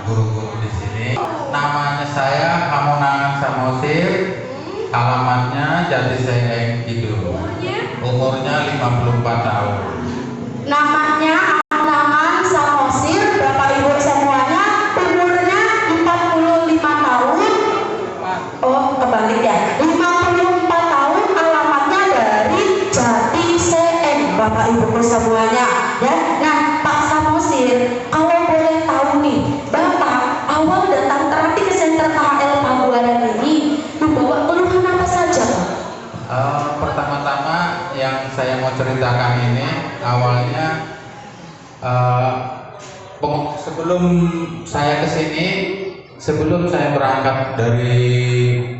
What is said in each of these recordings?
guru-guru di sini. Namanya saya Hamonangan Samosir, alamatnya Jatisengeng Kidul. Umurnya 54 tahun. Namanya Hamonangan Samosir, Bapak Ibu semuanya, umurnya 45 tahun. Oh, kebalik ya. 54 tahun, alamatnya dari Jatisengeng, Bapak Ibu semuanya. Ya, nah Pak Samosir, kalau boleh tahu nih, Bapak awal datang terapi ke Senter KHL Pabuaran ini membawa keluhan apa saja, Pak? Pertama-tama yang saya mau ceritakan ini awalnya sebelum saya kesini, sebelum saya berangkat dari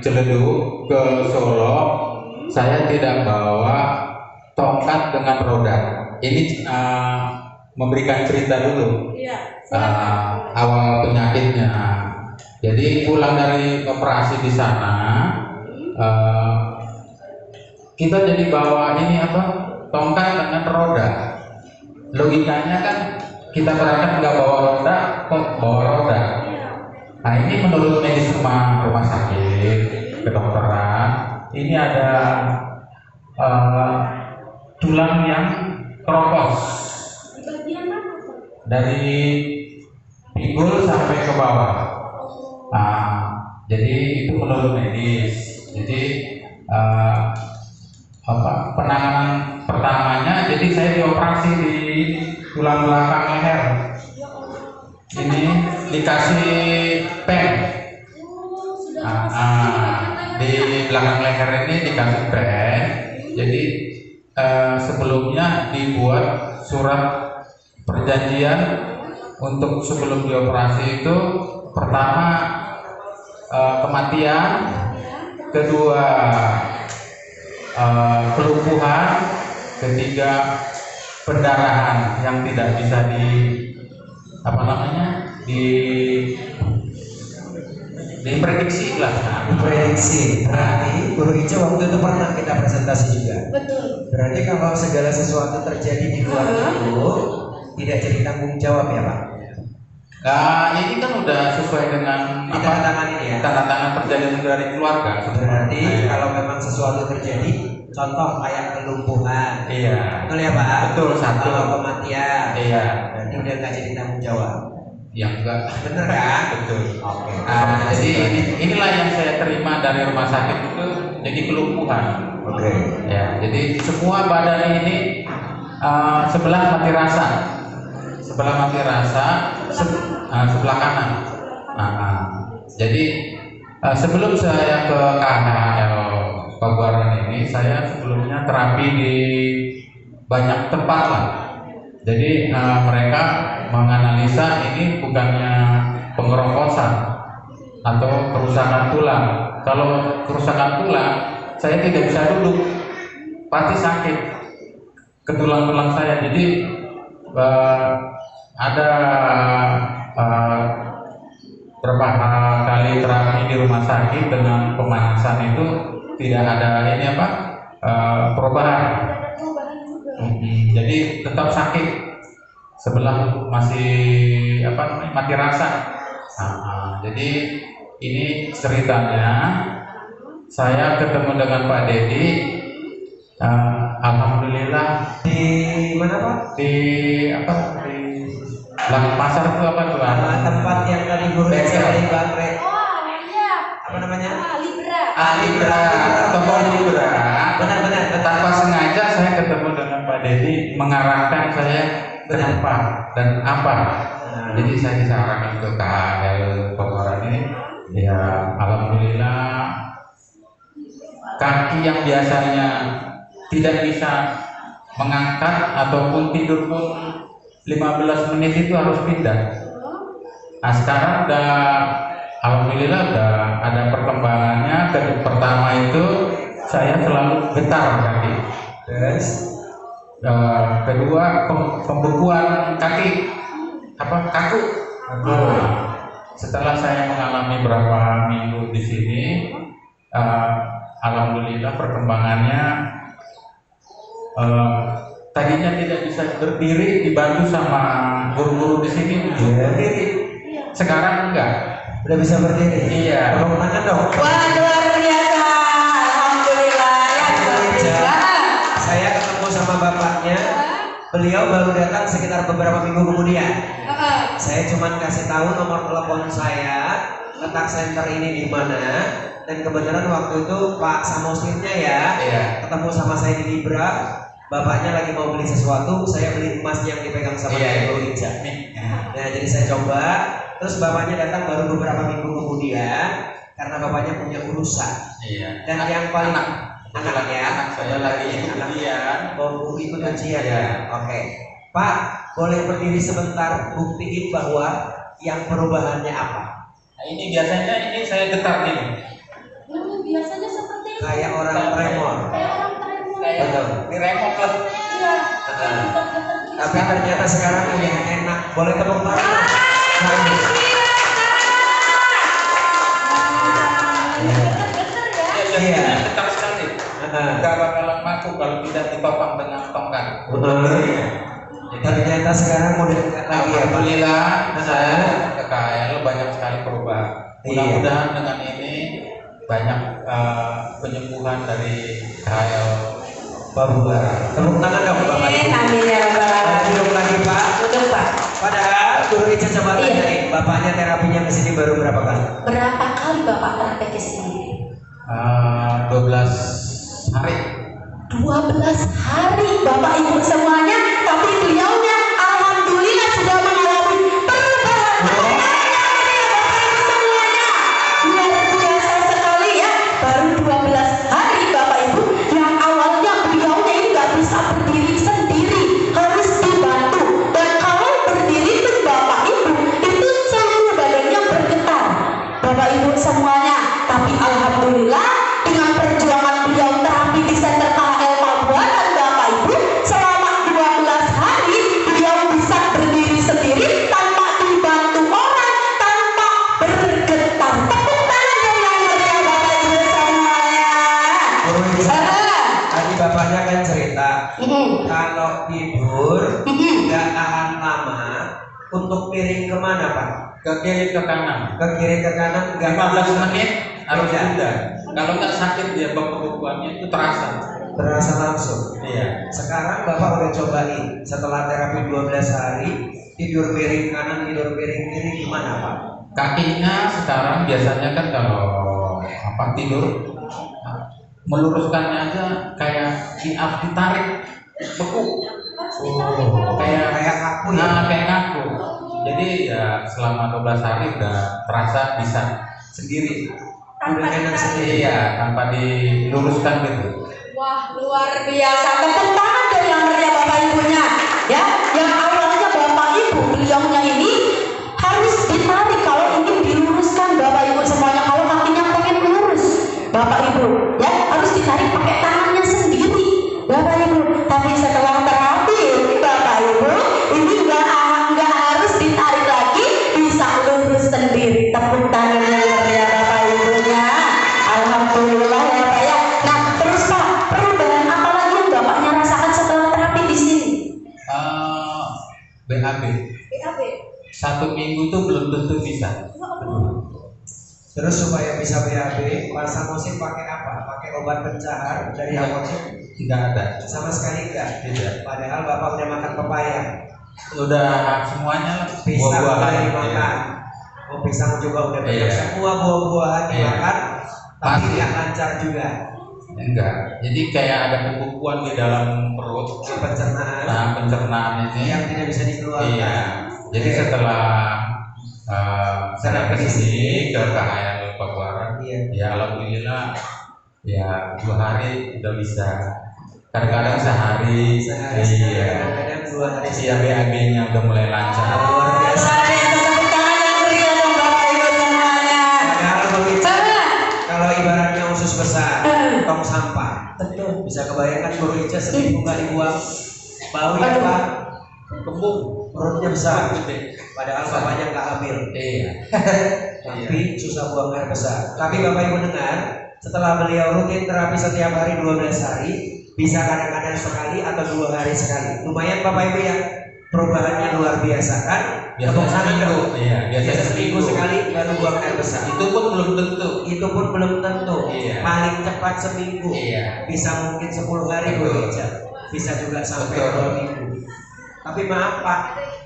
Ciledug ke Solo, saya tidak bawa tongkat dengan roda. Ini memberikan cerita dulu. Awal penyakitnya. Jadi pulang dari operasi di sana, kita jadi bawa ini tongkat dengan roda. Logikanya kan kita berangkat nggak bawa roda, kok bawa roda. Nah ini menurut medis rumah sakit, kedokteran, ini ada tulang yang keropos dari pinggul sampai ke bawah. Nah, jadi itu menurut medis. Jadi penanganan pertamanya, jadi saya dioperasi di tulang belakang leher. Ini dikasih pen. Di belakang leher ini dikasih pen. Jadi sebelumnya dibuat surat perjanjian untuk sebelum dioperasi itu, pertama kematian, kedua kelumpuhan, ketiga pendarahan yang tidak bisa diprediksi lah. Diprediksi. Berarti Guru Ica waktu itu pernah kita presentasi juga. Betul. Berarti kalau segala sesuatu terjadi di luar itu tidak jadi tanggung jawab ya Pak? Nah ini kan udah sesuai dengan tanda tangan ini ya? Tanda tangan perjanjian dari keluarga. Berarti kalau memang sesuatu terjadi, contoh kayak kelumpuhan, iya, betul ya Pak? Betul, satu. Atau kematian, iya, berarti udah nggak jadi tanggung jawab. Yang enggak, bener kan? Betul. Oke. Jadi inilah yang saya terima dari rumah sakit itu, jadi kelumpuhan. Oke. Ya, jadi semua badan ini sebelah mati rasa, sebelah kanan. Jadi sebelum saya ke KHL Pabuaran ini, saya sebelumnya terapi di banyak tempat lah. Jadi mereka menganalisa ini bukannya pengeroposan atau kerusakan tulang. Kalau kerusakan tulang, saya tidak bisa duduk, pasti sakit ke tulang-tulang saya. Jadi ada berapa kali terapi di rumah sakit dengan pemanasan itu tidak ada perubahan. Jadi tetap sakit, sebelah masih mati rasa. Jadi ini ceritanya, saya ketemu dengan Pak Dedi. Alhamdulillah di mana Pak? Di belakang pasar itu tempat yang tadi Guru Ica dari Bangre. Apa namanya? Libra, toko Libra. Benar. Tanpa sengaja saya ketemu dengan Pak Dedi, mengarahkan saya kenapa dan apa. Jadi saya disarankan ke KHL Pabuaran ini. Ya alhamdulillah, kaki yang biasanya tidak bisa mengangkat ataupun tidur pun 15 menit itu harus pindah. Nah sekarang alhamdulillah udah ada perkembangannya. Pertama itu saya selalu getar kaki. Terus kedua pembekuan kaki, kaku. Setelah saya mengalami beberapa minggu di sini, alhamdulillah perkembangannya tadinya tidak bisa berdiri, dibantu sama guru-guru di sini berdiri. sekarang enggak. Udah bisa berdiri. Iya. Tepuk tangan dong. Wah, luar biasa. Alhamdulillah. Ya, alhamdulillah. Saya ketemu sama bapaknya. Beliau baru datang sekitar beberapa minggu kemudian. Saya cuma kasih tahu nomor telepon saya, letak center ini di mana, dan kebetulan waktu itu Pak Samosirnya ya, ketemu sama saya di Libra. Bapaknya lagi mau beli sesuatu, saya beli emas yang dipegang sama Ibu Ija. Nah, jadi saya coba. Terus bapaknya datang baru beberapa minggu kemudian karena bapaknya punya urusan. Iya. Dan yang paling anak saya lagi ikut ujian. Oh, ikut ujian Iya. ya. Oke. Pak, boleh berdiri sebentar buktiin bahwa yang perubahannya apa? Nah, ini biasanya ini saya getar nih. Biasanya seperti itu. Kayak orang tremor. Kayak orang tremor. Betul. Di remote lah. Iya. Tapi ternyata sekarang udah enak. Boleh tepuk tangan? Iya. Getar sekali. Enggak bakalan mampu kalau tidak ditopang dengan tongkat. Ternyata sekarang udah enggak lagi ya Pak. Alhamdulillah saya ke KL banyak sekali perubahan. Mudah-mudahan dengan ini banyak penyembuhan dari KL Babubara. Tepuk tangan dong Bapak Ibu. Amin ya rabbal alamin. Duduk lagi Pak. Duduk, Pak. Padahal Guru Ica coba tanyain, bapaknya terapinya ke sini baru berapa kali? Berapa kali Bapak terapi ke sini? 12 hari. 12 hari Bapak Ibu semuanya, tapi beliaunya alhamdulillah sudah mengalami perubahan. Bapak Ibu semuanya, luar biasa sekali ya. Baru 12 hari Bapak Ibu, yang awalnya beliaunya ini nggak bisa berdiri sendiri, harus dibantu. Dan kalau berdiri itu Bapak Ibu itu seluruh badannya bergetar. Bapak Ibu semuanya, tapi alhamdulillah dengan perjuangan beliau terapi di Center KL Pabuaran Bapak Ibu selama 12 hari beliau bisa berdiri sendiri tanpa dibantu orang, tanpa bergetar. Tepuk tangan dong yang meriah Bapak Ibu semuanya. Guru Ica, tadi bapaknya kan cerita kalau tidur nggak tahan lama, untuk miring kemana Pak? Ke kiri ke kanan. Ke kiri ke kanan nggak 15 menit harus Iya. udah. Kalau nggak sakit dia pembukuannya itu terasa. terasa langsung. Iya. Sekarang Bapak udah cobain setelah terapi 12 hari, tidur miring kanan, tidur miring kiri gimana Pak? Kakinya sekarang biasanya kan kalau tidur meluruskannya aja kayak ditarik beku. Kayak kaku ya? Kayak ngaku. Jadi ya selama 12 hari udah terasa bisa sendiri. Udah enak sendiri. Iya, tanpa diluruskan gitu. Wah, luar biasa. Tepuk tangan dong yang meriah Bapak Ibunya. Ya, yang awalnya Bapak Ibu beliaunya ini harus ditarik kalau ingin diluruskan Bapak Ibu semuanya. Kalau kakinya pengen lurus, Bapak Ibu, ya harus ditarik pakai tangannya sendiri, Bapak Ibu. Tapi setelah terapi Bapak Ibu, ini nggak harus ditarik lagi, bisa lurus sendiri. Tepuk tangan yang meriah Bapak Ibunya. Alhamdulillah ya Pak ya. Nah, terus Pak, perubahan apa lagi yang Bapaknya rasakan setelah terapi di sini? BAB. BAB. 1 minggu tuh belum tentu bisa. Terus supaya bisa BAB, Pak Samosin pakai apa? Pakai obat pencahar dari Amoxicillin? Tidak ada. Sama sekali enggak? Tidak. Padahal Bapak udah makan pepaya, Udah semuanya lah. pisang udah Buah-buahan. dimakan. Oh, pisang juga udah banyak. Iya. Semua buah-buahan Iya. dimakan, tapi Pasti. tidak lancar juga. Enggak. Jadi kayak ada pembukuan di dalam perut. Pencernaan Nah, pencernaan ini. yang tidak bisa dikeluarkan. Iya. Jadi setelah saya ke sini ke KHL Pabuaran, Iya. ya alhamdulillah ya 2 hari udah bisa. Kadang-kadang sehari. Sehari, Iya. kadang-kadang 2 hari. Ya BAB-nya udah mulai lancar. Luar biasa. Tepuk tangan yang meriah dong Bapak Ibu semuanya. Padahal kalau ibaratnya usus besar, tong sampah. Betul. Bisa kebayangkan Guru Ica seminggu nggak dibuang, bau ya Pak, Kembung. perutnya besar. Padahal bapaknya nggak hamil, Iya. tapi susah buang air besar. Tapi Bapak Ibu dengar, setelah beliau rutin terapi setiap hari 12 hari, bisa kadang-kadang sekali atau 2 hari sekali. Lumayan Bapak Ibu ya, perubahannya luar biasa kan? Biasa Tepuk tangan seminggu. dong. Iya, biasa Biasa seminggu baru buang air besar. Itu pun belum tentu. Itu pun belum tentu. Iya. Paling cepat seminggu. Iya. Bisa mungkin 10 hari Bu Ica. Bisa juga sampai Betul. 2 minggu. Tapi maaf Pak,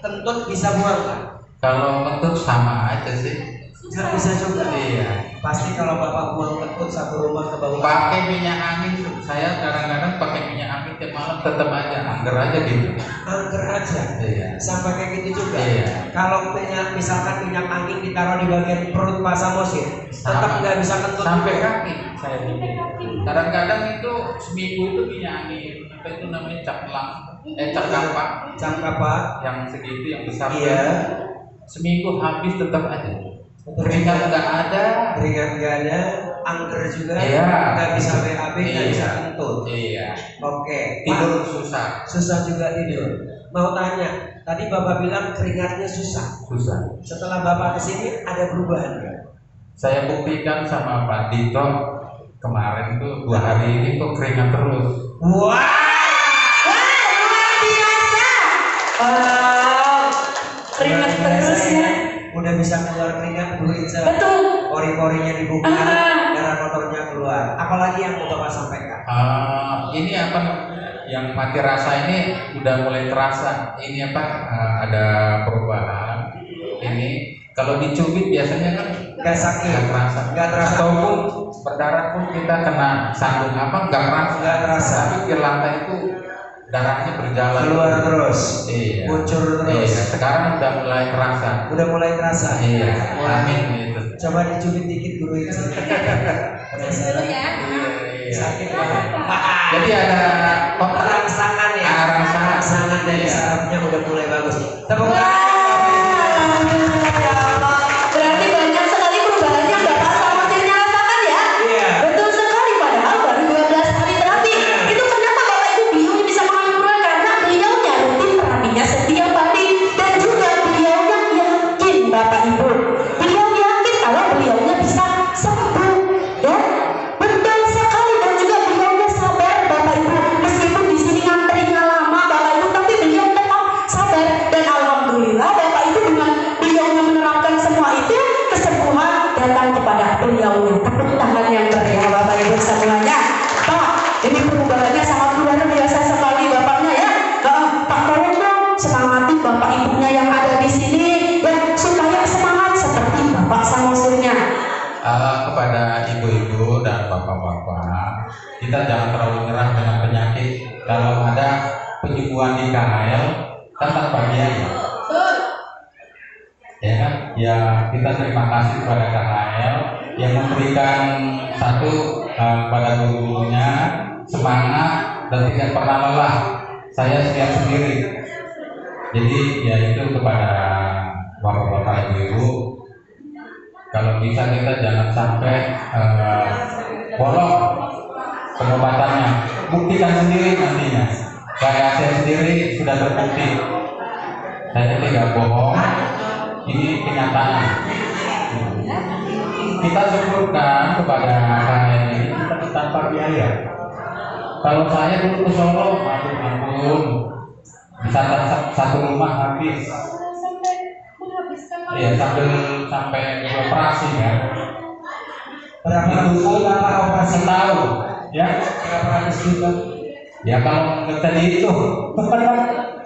kentut bisa buang Pak? Kalau kentut sama aja sih. Nggak bisa juga. Iya. Pasti kalau Bapak buang kentut satu rumah ke bawah. Pakai minyak angin, saya kadang-kadang pakai minyak angin tiap malam tetap aja angker aja gitu. Angker aja. Iya. Sampai kayak gitu juga. Iya. Kalau misalkan minyak angin ditaruh di bagian perut Pak Samosir, tetap Sama. nggak bisa kentut. Sampai kaki saya bikin. Kadang-kadang itu seminggu itu minyak angin apa itu namanya cap kapak Jam apa? yang segitu yang besar. Iya. Seminggu habis tetap aja. Keringat nggak ada. Keringat nggak ada, angker juga. Iya. Nggak bisa BAB, nggak Iya. bisa kentut. Iya. Oke. Tidur Pak, susah. susah juga tidur. Mau tanya, tadi Bapak bilang keringatnya susah. Susah. Setelah Bapak kesini ada perubahan nggak? Saya buktikan sama Pak Dito kemarin tuh 2 hari ini kok keringat terus. Wah, Luar biasa. Keringat luar biasa terus ya. Udah bisa keluar keringat Bu Ica. Betul. Pori-porinya dibuka, Ah. darah kotornya keluar. Apalagi yang mau Bapak sampaikan? Ini apa yang mati rasa ini udah mulai terasa. Ini apa ada perubahan. Ini kalau dicubit biasanya kan Nggak sakit, nggak terasa. nggak terasa. Ataupun berdarah pun kita kena sandung apa nggak terasa. Nggak terasa. Tapi di lantai itu darahnya berjalan. Keluar terus, Iya. muncul terus. Iya. Sekarang udah mulai terasa. Udah mulai terasa. Iya. Wah. Amin gitu. Coba dicubit dikit Guru Ica. Dulu ya. Iya. Sakit banget. Jadi ada Rangsangan ya. Rangsangan. dari Iya. sarafnya udah mulai bagus. Tepuk Wah, tangan. ya Allah. Berarti banyak sekali perubahan yang Bapak Samosirnya rasakan ya. Iya. Betul sekali, padahal baru 12 hari terapi. Itu kenapa Bapak Ibu bingung bisa mengambil perubahan? Karena beliaunya rutin terapinya setiap hari. Dan juga beliaunya yakin Bapak Ibu. Beliau yakin kalau beliaunya bisa sembuh. Ya, betul sekali. Dan juga beliaunya sabar Bapak Ibu. Meskipun di sini ngantrinya lama Bapak Ibu, tapi beliau tetap sabar. Dan alhamdulillah Bapak Ibu dengan beliaunya menerapkan semua itu, kesembuhan datang kepada beliaunya. Tepuk tangan yang meriah Bapak Ibu semuanya. Pak, ini perubahannya sangat luar biasa sekali Bapaknya ya. Pak, tolong dong semangati Bapak Ibunya yang ada di sini ya, supaya semangat seperti Bapak Samosirnya. Kepada ibu-ibu dan bapak-bapak, kita jangan terlalu nyerah dengan penyakit. Kalau ada penyembuhan di KHL, kan tanpa biaya. Ya kan? Ya kita terima kasih kepada KHL yang memberikan satu pada guru-gurunya semangat dan tidak pernah lelah. Saya siap sendiri. Jadi ya itu kepada bapak-bapak ibu-ibu. Kalau bisa kita jangan sampai bolong pengobatannya. Buktikan sendiri nantinya. Saya sendiri sudah terbukti. Saya tidak bohong. Ini kenyataan. Kita syukurkan kepada KHL ini kita tanpa biaya. Kalau saya dulu ke Solo, ampun, bisa satu rumah habis. Iya, sampai operasi ya. Berapa Itu pun operasi setahun, ya. Berapa ratus juta? Ya kalau nggak tadi itu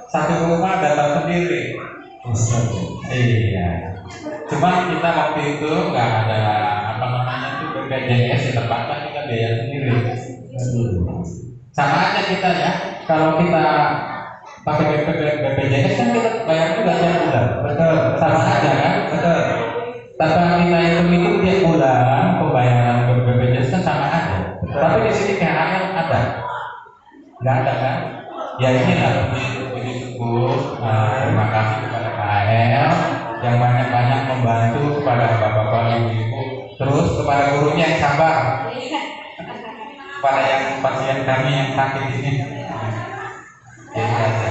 satu rumah datang sendiri. Iya. Cuma kita waktu itu nggak ada apa namanya itu BPJS di tempatnya kita biaya sendiri. Sama aja kita ya. Kalau kita pakai BPJS kan kita bayar juga tiap bulan. Betul. Sama aja kan? Betul. Tanpa kita hitung tiap bulan pembayaran BPJS kan sama aja. Tapi di sini KHL ada, nggak ada kan? Ya inilah ini syukur. Terima kasih kepada KHL yang banyak-banyak membantu kepada bapak-bapak ibu-ibu. Terus kepada gurunya yang sabar, kepada yang pasien kami yang sakit ini. Jadi aja.